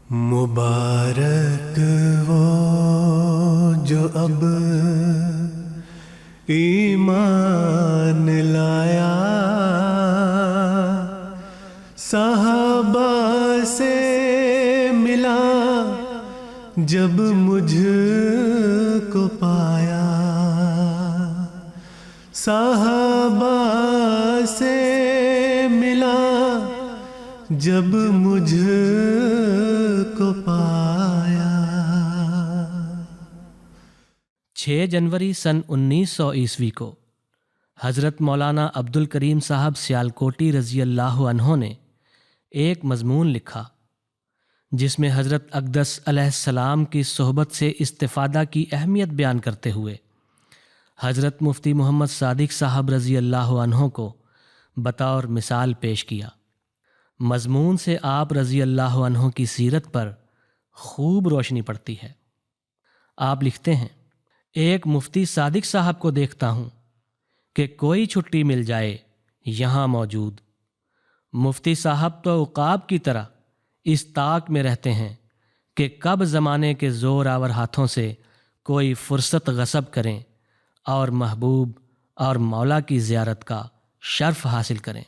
مبارک وہ جو اب ایمان لایا، صحابہ سے ملا جب مجھ کو پایا، صحابہ سے ملا جب مجھ کو پایا۔ 6 جنوری سن 1900 کو حضرت مولانا عبد الکریم صاحب سیالکوٹی رضی اللہ عنہ نے ایک مضمون لکھا جس میں حضرت اقدس علیہ السلام کی صحبت سے استفادہ کی اہمیت بیان کرتے ہوئے حضرت مفتی محمد صادق صاحب رضی اللہ عنہ کو بطور مثال پیش کیا۔ مضمون سے آپ رضی اللہ عنہ کی سیرت پر خوب روشنی پڑتی ہے۔ آپ لکھتے ہیں، ایک مفتی صادق صاحب کو دیکھتا ہوں کہ کوئی چھٹی مل جائے یہاں موجود۔ مفتی صاحب تو عقاب کی طرح اس طاق میں رہتے ہیں کہ کب زمانے کے زور آور ہاتھوں سے کوئی فرصت غصب کریں اور محبوب اور مولا کی زیارت کا شرف حاصل کریں۔